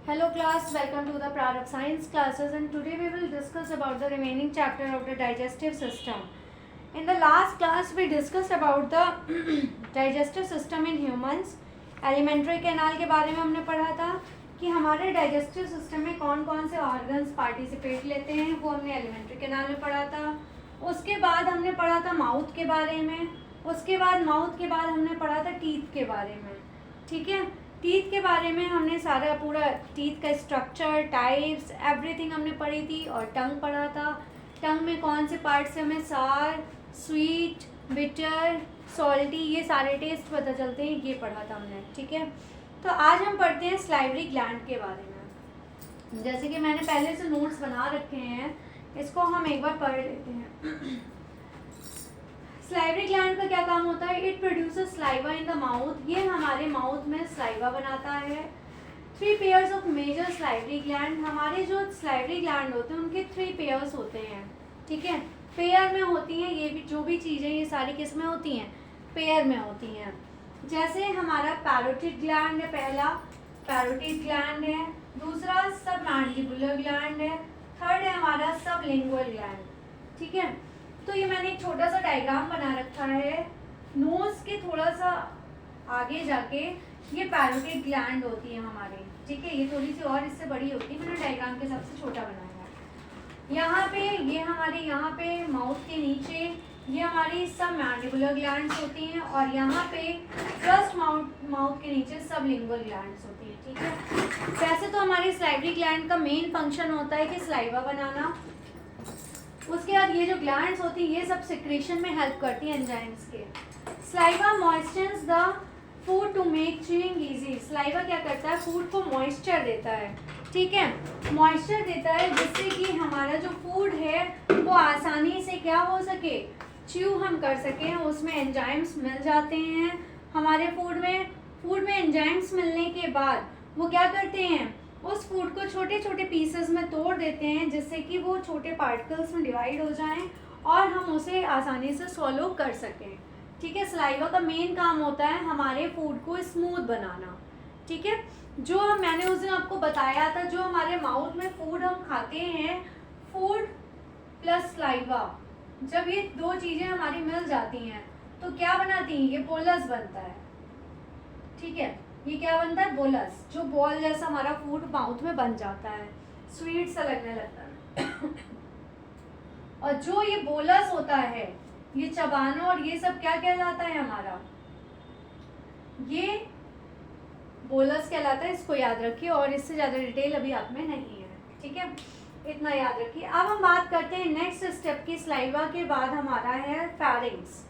Hello class, welcome to the Prarabh Science classes, and today we will discuss about the remaining chapter of the digestive system. In the last class we discussed about the digestive system in humans. Alimentary canal के बारे में हमने पढ़ा था कि हमारे digestive system में कौन कौन से organs participate लेते हैं, वो हमने alimentary canal में पढ़ा था. उसके बाद हमने पढ़ा था माउथ के बारे में. उसके बाद माउथ के बाद हमने पढ़ा था टीथ के बारे में. ठीक है, टीथ के बारे में हमने सारा पूरा टीथ का स्ट्रक्चर, टाइप्स, एवरीथिंग हमने पढ़ी थी. और टंग पढ़ा था. टंग में कौन से पार्ट से हमें सार, स्वीट, बिटर, सॉल्टी, ये सारे टेस्ट पता चलते हैं, ये पढ़ा था हमने. ठीक है, तो आज हम पढ़ते हैं स्लाइवरी ग्लैंड के बारे में. जैसे कि मैंने पहले से नोट्स बना रखे हैं, इसको हम एक बार पढ़ लेते हैं. स्लाइवरी ग्लैंड का क्या काम होता है? It produces saliva in the mouth. ये हमारे माउथ में स्लाइवा बनाता है. 3 pairs of major salivary gland. हमारे जो स्लाइवरी ग्लैंड होते हैं उनके 3 पेयर्स होते हैं. ठीक है, पेयर में होती हैं ये भी, जो भी चीज़ें ये सारी किस्में होती हैं पेयर में होती हैं. जैसे हमारा पैरोटिड ग्लैंड है, पहला पैरोटिड ग्लैंड है. दूसरा सब मैंडिबुलर ग्लैंड है. थर्ड है हमारा सब लिंगुअल ग्लैंड. ठीक है, तो ये मैंने एक छोटा सा डायग्राम बना रखा है. नोज के थोड़ा सा आगे जाके ये पैरोटिड ग्लैंड होती है हमारे. ठीक है, ये थोड़ी सी और इससे बड़ी होती है, मैंने डायग्राम के हिसाब से छोटा बनाया है. यहाँ पे ये हमारे यहाँ पे माउथ के नीचे ये हमारी सब मैंडिबुलर ग्लैंड्स होती हैं. और यहाँ पे फर्स्ट माउथ के नीचे सब लिंगुअल ग्लैंड्स होती है. ठीक है, वैसे तो हमारी स्लाइवरी ग्लैंड का मेन फंक्शन होता है कि स्लाइवा बनाना. उसके बाद ये जो ग्लैंड्स होती हैं ये सब सिक्रेशन में हेल्प करती हैं एंजाइम्स के. Saliva moistures the food to make chewing easy. Saliva क्या करता है? फूड को मॉइस्चर देता है. ठीक है, मॉइस्चर देता है जिससे कि हमारा जो फूड है वो आसानी से क्या हो सके, च्यू हम कर सकें. उसमें एंजाइम्स मिल जाते हैं हमारे फूड में एंजाइम्स मिलने के बाद वो क्या करते हैं, उस फूड को छोटे छोटे पीसेस में तोड़ देते हैं जिससे कि वो छोटे पार्टिकल्स में डिवाइड हो जाएं और हम उसे आसानी से सॉलो कर सकें. ठीक है, सलाइवा का मेन काम होता है हमारे फूड को स्मूथ बनाना. ठीक है, जो मैंने उस दिन आपको बताया था, जो हमारे माउथ में फूड हम खाते हैं, फूड प्लस सलाइवा, जब ये दो चीज़ें हमारी मिल जाती हैं तो क्या बनाती हैं? ये बोलस बनता है. ठीक है, ये क्या बनता है? बोलस. जो बॉल जैसा हमारा फूड माउथ में बन जाता है, स्वीट सा लगने लगता है. और जो ये बोलस होता है, ये चबाना और ये सब क्या कहलाता है हमारा? ये बोलस कहलाता है. इसको याद रखिए और इससे ज़्यादा डिटेल अभी आप में नहीं है. ठीक है, इतना याद रखिए. अब हम बात करते हैं नेक्स्ट स्टेप की. स्लाइवा के बाद हमारा है फेरिंग्स.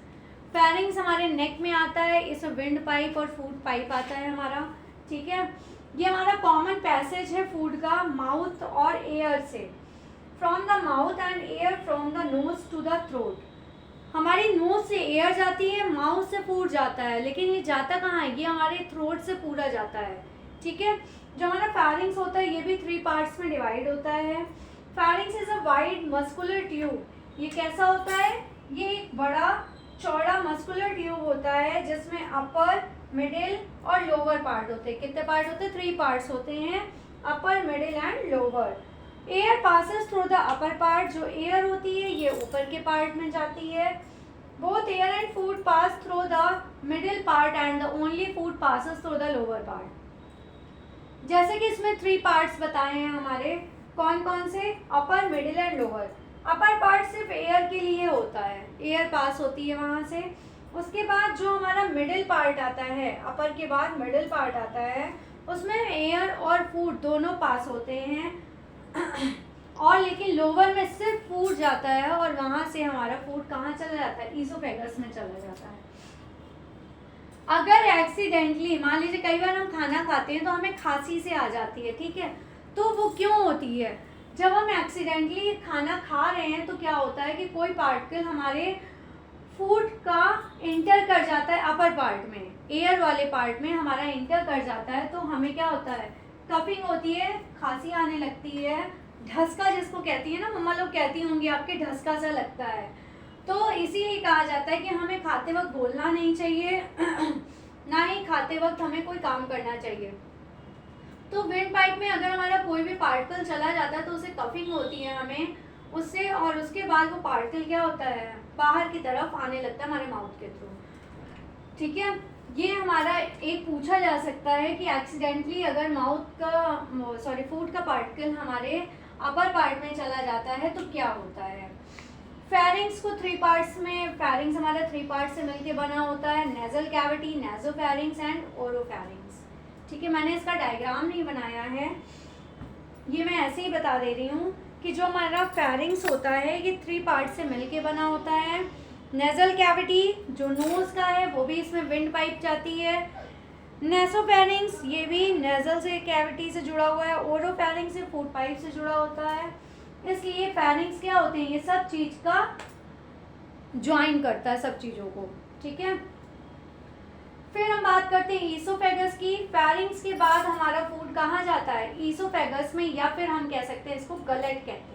फेरिंग्स हमारे नेक में आता है. इसमें विंड पाइप और फूड पाइप आता है हमारा. ठीक है, ये हमारा कॉमन पैसेज है फूड का माउथ और एयर से. From the mouth and air from the nose to the throat. हमारी नोज से एयर जाती है, माउथ से फूड जाता है, लेकिन ये जाता कहाँ है? ये हमारे थ्रोट से पूरा जाता है. ठीक है, जो हमारा फेरिंग्स होता है ये भी 3 पार्ट्स में डिवाइड होता है. Pharynx is a wide muscular tube. ये कैसा होता है? ये एक बड़ा चौड़ा मस्कुलर ट्यूब होता है जिसमें अपर, मिडिल और लोअर पार्ट होते हैं. कितने पार्ट होते हैं? 3 पार्ट्स होते हैं, upper, middle and lower. Air passes through the upper part. जो एयर होती है ये ऊपर के पार्ट में जाती है. Both air and food pass through the middle part and the only food passes through the lower part. जैसे कि इसमें 3 पार्ट्स बताए हैं हमारे. कौन कौन से? Upper, middle and lower. Upper part सिर्फ एयर के लिए होता है, एयर पास होती है वहाँ से. उसके बाद जो हमारा मिडिल पार्ट आता है, अपर के बाद मिडिल पार्ट आता है, उसमें एयर और फूड दोनों पास होते हैं. और लेकिन लोअर में सिर्फ फूड जाता है और वहाँ से हमारा फूड कहाँ चला जाता है? ईसोफेगस में चला जाता है. अगर एक्सीडेंटली मान लीजिए कई बार हम खाना खाते हैं तो हमें खांसी से आ जाती है. ठीक है, तो वो क्यों होती है? जब हम एक्सीडेंटली खाना खा रहे हैं तो क्या होता है कि कोई पार्टिकल हमारे फूड का इंटर कर जाता है अपर पार्ट में, एयर वाले पार्ट में हमारा इंटर कर जाता है. तो हमें क्या होता है? कफिंग होती है, खांसी आने लगती है, ढसका जिसको कहती है ना, मम्मा लोग कहती होंगी आपके ढसका सा लगता है. तो इसीलिए कहा जाता है कि हमें खाते वक्त बोलना नहीं चाहिए ना ही खाते वक्त हमें कोई काम करना चाहिए. तो विंड पाइप पाइप में अगर हमारा कोई भी पार्टिकल चला जाता है तो उसे कफिंग होती है हमें उससे, और उसके बाद वो पार्टिकल क्या होता है, बाहर की तरफ आने लगता है हमारे माउथ के थ्रू। ठीक है, ये हमारा एक पूछा जा सकता है कि एक्सीडेंटली अगर माउथ का फूड का पार्टिकल हमारे अपर पार्ट में चला जाता है तो क्या होता है। फेरिंग्स को 3 पार्ट्स में, फेरिंग्स हमारा 3 पार्ट से मिलके बना होता है, nasal cavity, nasopharynx and oropharynx. ठीक है, मैंने इसका डायग्राम नहीं बनाया है, ये मैं ऐसे ही बता दे रही हूँ कि जो हमारा फेरिंग्स होता है ये 3 पार्ट से मिलके बना होता है। नेजल कैविटी जो नोज का है वो भी इसमें विंड पाइप जाती है। नेसोफेरिंग्स ये भी नेजल से कैविटी से जुड़ा हुआ है। ओरोफेरिंग्स से फूड पाइप से जुड़ा होता है। इसलिए फेरिंग्स क्या होते हैं, ये सब चीज का ज्वाइन करता है सब चीजों को। ठीक है, फिर हम बात करते हैं ईसोफेगस की। फेरिंग्स के बाद हमारा फूड कहाँ जाता है, ईसोफेगस में, या फिर हम कह सकते हैं इसको गलेट कहते हैं,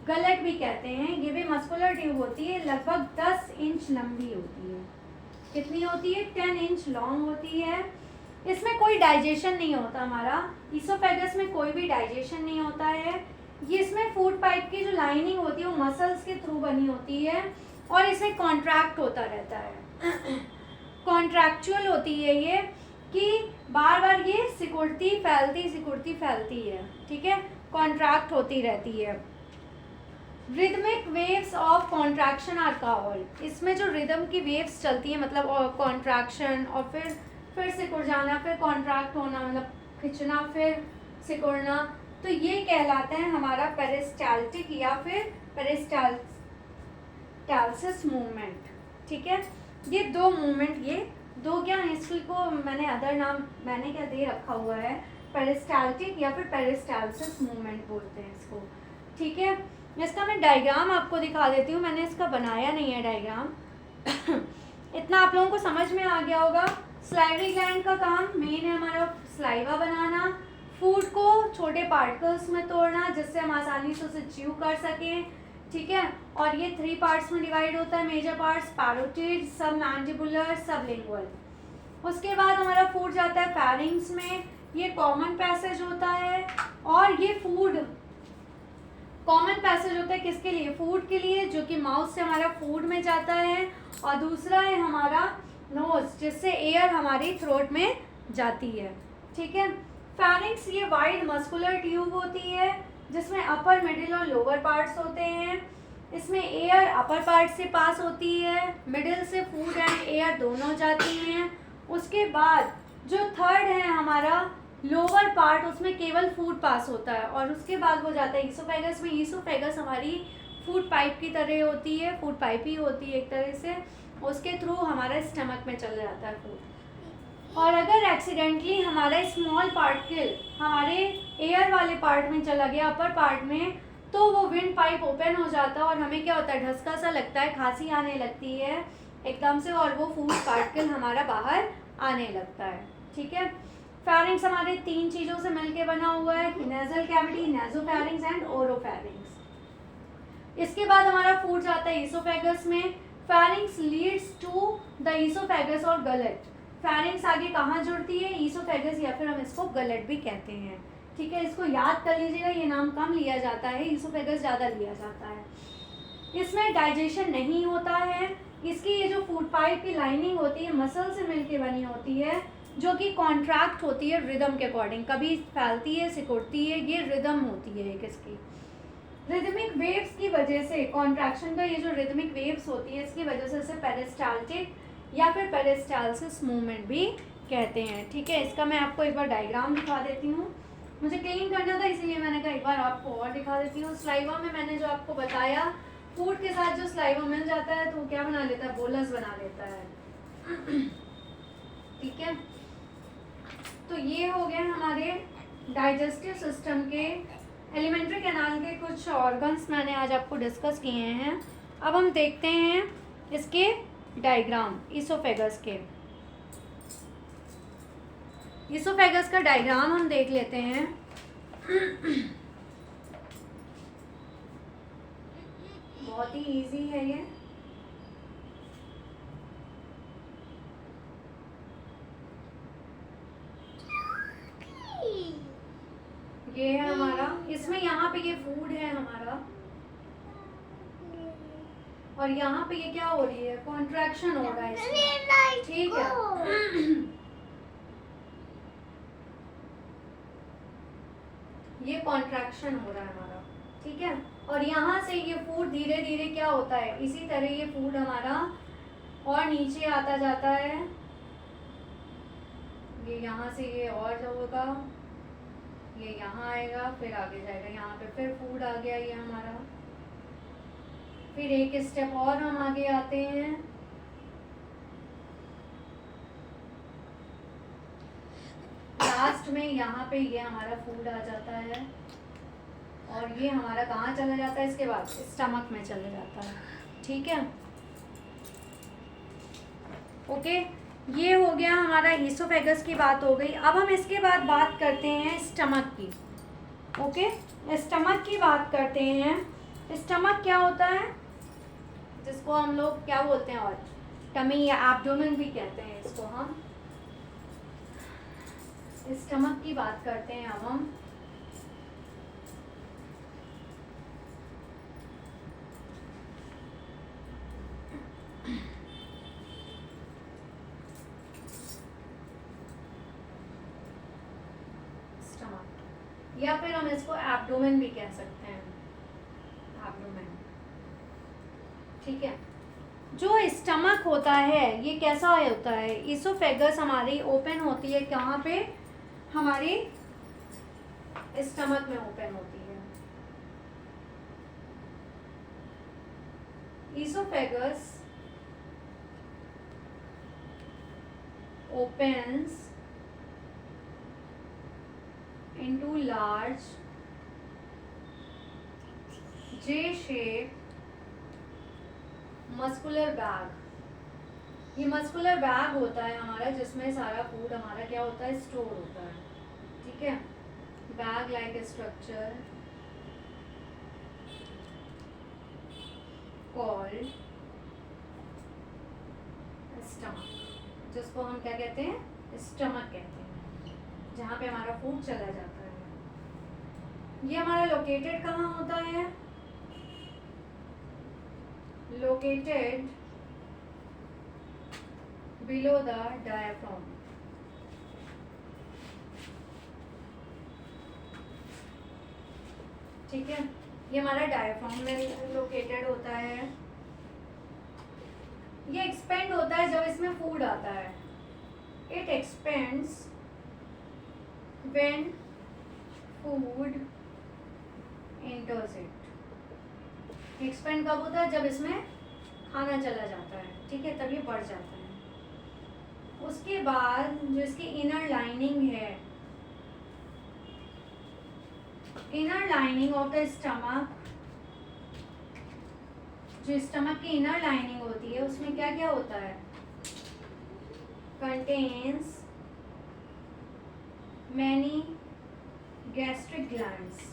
गलेट भी कहते हैं। ये भी मस्कुलर ट्यूब होती है, लगभग 10 इंच लंबी होती है। कितनी होती है, 10 इंच लॉन्ग होती है। इसमें कोई डाइजेशन नहीं होता हमारा, ईसोफेगस में कोई भी डाइजेशन नहीं होता है। ये इसमें फूड पाइप की जो लाइनिंग होती है वो मसल्स के थ्रू बनी होती है और इसमें कॉन्ट्रैक्ट होता रहता है, कॉन्ट्रैक्चुअल होती है ये, कि बार बार ये सिकुड़ती फैलती है। ठीक है, कॉन्ट्रैक्ट होती रहती है। Rhythmic waves of contraction are called. इसमें जो रिदम की वेव्स चलती है, मतलब कॉन्ट्रैक्शन और फिर सिकुड़ जाना, फिर कॉन्ट्रैक्ट होना, मतलब खिंचना फिर सिकुड़ना, तो ये कहलाता है हमारा पेरिस्टाल्टिक या फिर पेरिस्टाल्सिस मूवमेंट। ठीक है, ये 2 मूवमेंट, ये 2 क्या है, इसको मैंने अदर नाम मैंने क्या दे रखा हुआ है, पेरिस्टाल्टिक या फिर पेरिस्टाल्सिस मूवमेंट बोलते हैं इसको। ठीक है, इसका मैं डायग्राम आपको दिखा देती हूँ, मैंने इसका बनाया नहीं है डायग्राम। इतना आप लोगों को समझ में आ गया होगा। सलाइवरी ग्लैंड का काम मेन है हमारा सलाइवा बनाना, फूड को छोटे पार्टिकल्स में तोड़ना जिससे हम आसानी से उसे च्यू कर सकें। ठीक है, और ये 3 पार्ट्स में डिवाइड होता है, मेजर पार्ट्स पैरोटिड, सब मैंडिबुलर, सब लिंगुअल। उसके बाद हमारा फूड जाता है फेरिंग्स में, ये कॉमन पैसेज होता है, और ये फूड कॉमन पैसेज होता है किसके लिए, फूड के लिए, जो कि माउथ से हमारा फूड में जाता है, और दूसरा है हमारा नोज जिससे एयर हमारी थ्रोट में जाती है। ठीक है, फेरिंग्स ये वाइड मस्कुलर ट्यूब होती है जिसमें अपर, मिडिल और लोअर पार्ट्स होते हैं। इसमें एयर अपर पार्ट से पास होती है, मिडिल से फूड एंड एयर दोनों जाती हैं। उसके बाद जो थर्ड है हमारा लोअर पार्ट, उसमें केवल फूड पास होता है, और उसके बाद वो जाता है ईसोफेगस में। ईसोफेगस हमारी फूड पाइप की तरह होती है, फूड पाइप ही होती है एक तरह से, उसके थ्रू हमारे स्टमक में चला जाता है फूड। और अगर एक्सीडेंटली हमारा स्मॉल पार्टिकल हमारे एयर वाले पार्ट में चला गया, अपर पार्ट में, तो वो विंड पाइप ओपन हो जाता है और हमें क्या होता है, ढसका सा लगता है, खांसी आने लगती है एकदम से, और वो फूड पार्टिकल हमारा बाहर आने लगता है। ठीक है, फेरिंग्स हमारे 3 चीज़ों से मिलके बना हुआ है, nasal cavity, nasopharynx and oropharynx. इसके बाद हमारा फूड जाता है ईसोफेगस में। Pharynx leads to the oesophagus और गलेट। फेरिंग्स आगे कहाँ जुड़ती है, ईसोफेगस, या फिर हम इसको गलेट भी कहते हैं। ठीक है, इसको याद कर लीजिएगा, ये नाम कम लिया जाता है, ईसोफेगस ज़्यादा लिया जाता है। इसमें डाइजेशन नहीं होता है। इसकी ये जो फूड पाइप की लाइनिंग होती है मसल से मिलके बनी होती है, जो कि कॉन्ट्रैक्ट होती है रिदम के अकॉर्डिंग, कभी फैलती है, सिकुड़ती है, ये रिदम होती है एक इसकी। रिदमिक वेव्स की वजह से, कॉन्ट्रैक्शन का ये जो रिदमिक वेव्स होती है इसकी वजह से इसे पेरिस्टाल्टिक या फिर पेरिस्टाल्सिस मूवमेंट भी कहते हैं। ठीक है, इसका मैं आपको एक बार डायग्राम दिखा देती हूँ, मुझे क्लीन करना था इसीलिए मैंने कहा एक बार आपको और दिखा देती हूँ। स्लाइवा में मैंने जो आपको बताया, फूड के साथ जो स्लाइवा मिल जाता है तो वो क्या बना लेता है, बोलस बना लेता है। ठीक है, तो ये हो गए हमारे डाइजेस्टिव सिस्टम के, एलिमेंट्री कैनाल के कुछ ऑर्गन्स मैंने आज आपको डिस्कस किए हैं। अब हम देखते हैं इसके डायग्राम ईसोफेगस के। ईसोफेगस का डायग्राम हम देख लेते हैं। बहुत ही इजी है ये। ये है हमारा, इसमें यहाँ पे ये फूड है हमारा, और यहाँ पे ये क्या हो रही है, कॉन्ट्रैक्शन हो रहा है इसमें, ठीक है। ये कॉन्ट्रैक्शन हो रहा है हमारा, ठीक है। और यहाँ से ये फूड धीरे धीरे क्या होता है, इसी तरह ये फूड हमारा और नीचे आता जाता है, ये यहाँ से ये और जो होगा ये यहाँ आएगा, फिर आगे जाएगा, यहाँ पे फिर फूड आ गया ये हमारा, फिर एक स्टेप और हम आगे आते हैं, लास्ट में यहाँ पे ये हमारा फूड आ जाता है, और ये हमारा कहाँ चला जाता है, इसके बाद स्टमक में चले जाता है, ठीक है। ओके, ये हो गया हमारा ईसोफेगस की बात हो गई। अब हम इसके बाद बात करते हैं स्टमक की। ओके, स्टमक की बात करते हैं। स्टमक क्या होता है, जिसको हम लोग क्या बोलते हैं, और टमी या एब्डोमेन भी कहते हैं इसको हम। स्टमक की बात करते हैं अब हम। या फिर हम इसको एब्डोमेन भी कह सकते हैं, एब्डोमेन, ठीक है। जो स्टमक होता है ये कैसा होता है, ईसोफेगस हमारी ओपन होती है कहाँ पे, हमारी स्टमक में ओपन होती है। Oesophagus opens into large J-shaped muscular bag। ये मस्कुलर बैग होता है हमारा, जिसमें सारा फूड हमारा क्या होता है, स्टोर होता है, ठीक है। Bag like structure called stomach, जिसको हम क्या कहते हैं, स्टमक कहते हैं, जहाँ पे हमारा फूड चला जाता है। ये हमारा लोकेटेड कहाँ होता है, लोकेटेड बिलो द डायफ्राम, ठीक है। ये हमारा डायफ्राम में लोकेटेड होता है। ये एक्सपेंड होता है जब इसमें फूड आता है, it expends when food enters it. Expand कब होता है, जब इसमें खाना चला जाता है, ठीक है, तब ये बढ़ जाता है। उसके बाद जो इसकी इनर लाइनिंग है, inner lining of the stomach, जो स्टमक की इनर लाइनिंग होती है उसमें क्या क्या होता है, कंटेन्स मैनी गैस्ट्रिक ग्लैंड्स।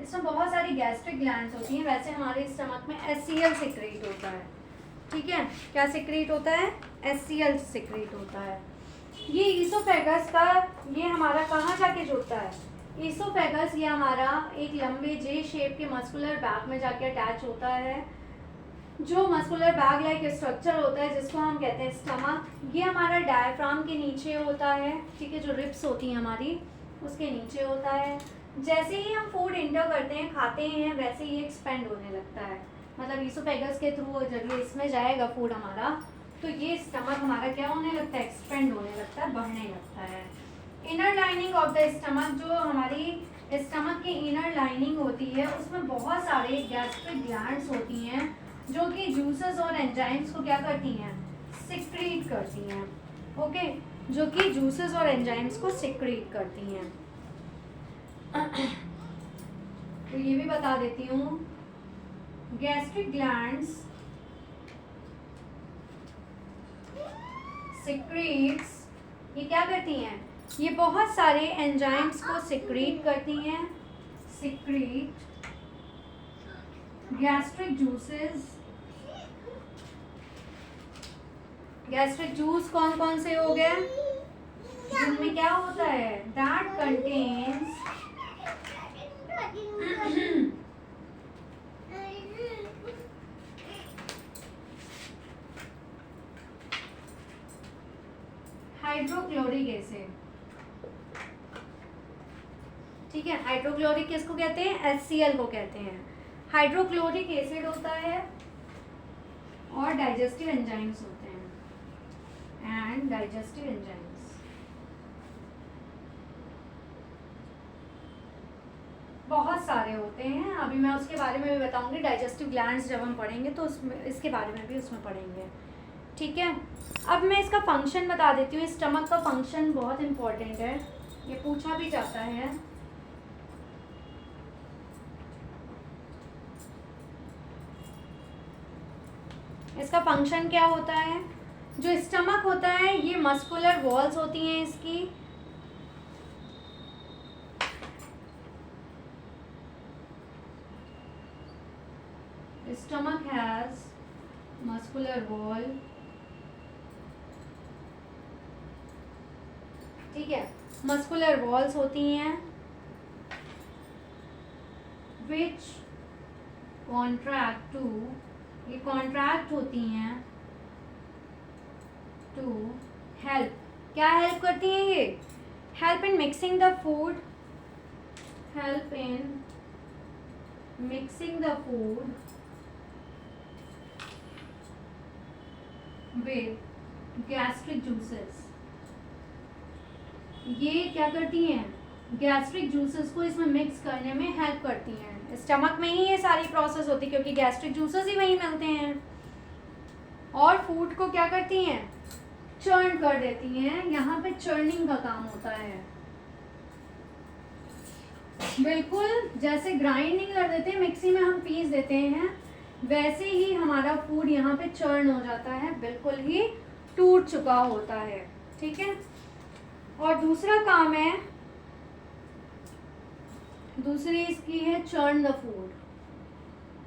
इसमें बहुत सारी गैस्ट्रिक ग्लैंड्स होती हैं। वैसे हमारे स्टमक में HCl सिक्रेट होता है, ठीक है। क्या सिक्रेट होता है, HCl सिक्रेट होता है। ये ईसोफेगस का, ये हमारा कहाँ जाके जुड़ता है, ईसोफेगस ये हमारा एक लंबे जे शेप के मस्कुलर बैग में जाके अटैच होता है, जो मस्कुलर बैग लाइक स्ट्रक्चर होता है, जिसको हम कहते हैं स्टमक। ये हमारा डायफ्राम के नीचे होता है, ठीक है, जो रिब्स होती हैं हमारी उसके नीचे होता है। जैसे ही हम फूड इंटर करते हैं, खाते हैं, वैसे ही एक्सपेंड होने लगता है, मतलब ईसोफेगस के थ्रू जरिए इसमें जाएगा फूड हमारा, तो ये स्टमक हमारा क्या होने लगता है, एक्सपेंड होने लगता है, बढ़ने लगता है। Inner lining of the stomach, जो हमारी स्टमक की इनर लाइनिंग होती है उसमें बहुत सारे गैस्ट्रिक ग्लैंड्स होती हैं, जो कि जूसेस और एंजाइम्स को क्या करती हैं, सिक्रीट करती हैं, ओके, जो कि जूसेस और एंजाइम्स को सिक्रीट करती हैं। तो ये भी बता देती हूँ, गैस्ट्रिक ग्लैंड्स सिक्रीट्स, ये क्या करती हैं, ये बहुत सारे एंजाइम्स को सिक्रीट करती हैं, secrete gastric juices. Gastric juice कौन कौन से हो गए, क्या होता है? That contains hydrochloric acid. ठीक है, हाइड्रोक्लोरिक किसको कहते हैं? HCl को कहते हैं। हाइड्रोक्लोरिक एसिड होता है और डाइजेस्टिव एंजाइम्स होते हैं एंड डाइजेस्टिव एंजाइम्स बहुत सारे होते हैं। अभी मैं उसके बारे में भी बताऊंगी, डाइजेस्टिव ग्लैंड्स जब हम पढ़ेंगे तो उसमें इसके बारे में भी उसमें पढ़ेंगे। ठीक है, अब मैं इसका फंक्शन बता देती हूँ। स्टमक का फंक्शन बहुत इंपॉर्टेंट है, ये पूछा भी जाता है। इसका फंक्शन क्या होता है? जो स्टमक होता है ये मस्कुलर वॉल्स होती हैं इसकी, stomach has muscular wall। ठीक है, मस्कुलर वॉल्स होती हैं which contract to, ये कॉन्ट्रैक्ट होती हैं टू हेल्प, क्या हेल्प करती हैं ये? Help in mixing the food, help in mixing the food with gastric juices. ये क्या करती हैं? गैस्ट्रिक जूसेस को इसमें मिक्स करने में हेल्प करती हैं। स्टमक में ही ये सारी प्रोसेस होती है क्योंकि गैस्ट्रिक जूसेस ही वहीं मिलते हैं। और फूड को क्या करती हैं? चर्न कर देती हैं। यहाँ पे चर्निंग का काम होता है, बिल्कुल जैसे ग्राइंड नहीं कर देते, मिक्सी में हम पीस देते हैं, वैसे ही हमारा फूड यहाँ पे चर्न हो जाता है, बिल्कुल ही टूट चुका होता है। ठीक है, और दूसरा काम है, दूसरी इसकी है चर्न द फूड।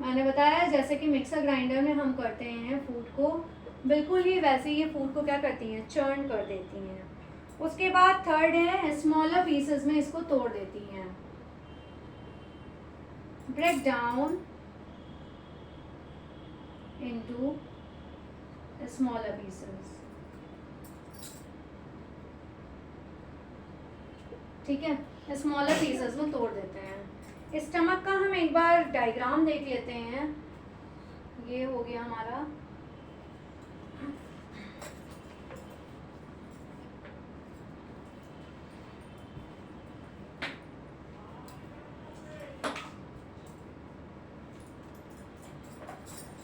मैंने बताया जैसे कि मिक्सर ग्राइंडर में हम करते हैं फूड को, बिल्कुल ही वैसे ही ये फूड को क्या करती हैं? चर्न कर देती हैं। उसके बाद थर्ड है स्मॉलर पीसेस में इसको तोड़ देती हैं, break down into smaller pieces. ठीक है, स्मॉलर पीसेस में तोड़ देते हैं। स्टमक का हम एक बार डायग्राम देख लेते हैं। ये हो गया हमारा,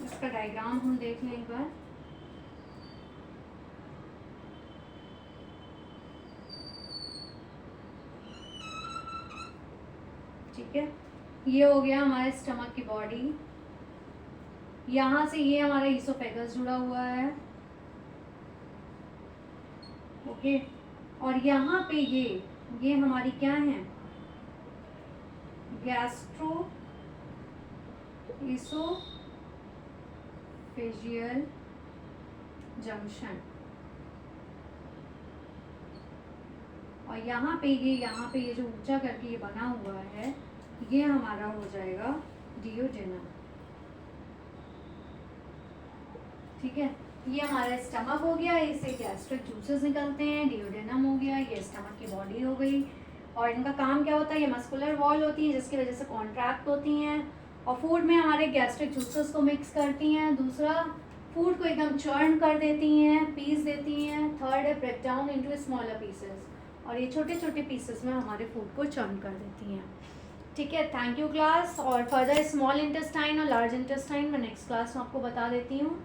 इसका डायग्राम हम देख लें एक बार। ठीक है, ये हो गया हमारे स्टमक की बॉडी। यहाँ से ये हमारा ईसोफेगस जुड़ा हुआ है। ओके, और यहाँ पे ये हमारी क्या है? Gastro oesophageal junction. और यहाँ पे ये जो ऊंचा करके ये बना हुआ है, ये हमारा हो जाएगा डियोडेनम। ठीक है, ये हमारा स्टमक हो गया, इससे गैस्ट्रिक जूसेस निकलते हैं, डियोडेनम हो गया, ये स्टमक की बॉडी हो गई। और इनका काम क्या होता है? ये मस्कुलर वॉल होती है जिसकी वजह से कॉन्ट्रैक्ट होती हैं और फूड में हमारे गैस्ट्रिक जूसेस को मिक्स करती हैं। दूसरा, फूड को एकदम चर्न कर देती हैं, पीस देती हैं। थर्ड है break down into smaller pieces, और ये छोटे छोटे पीसेस में हमारे फूड को चर्न कर देती हैं। ठीक है, थैंक यू क्लास। और फर्दर स्मॉल इंटेस्टाइन और लार्ज इंटेस्टाइन मैं नेक्स्ट क्लास में आपको बता देती हूँ।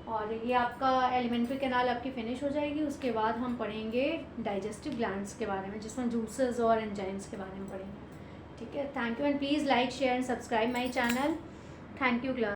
और ये आपका एलिमेंट्री कैनाल आपकी फिनिश हो जाएगी, उसके बाद हम पढ़ेंगे डाइजेस्टिव ग्लैंड्स के बारे में, जिसमें जूसेस और एंजाइम्स के बारे में पढ़ेंगे। ठीक है, thank you and please like share and subscribe my channel. Thank you class.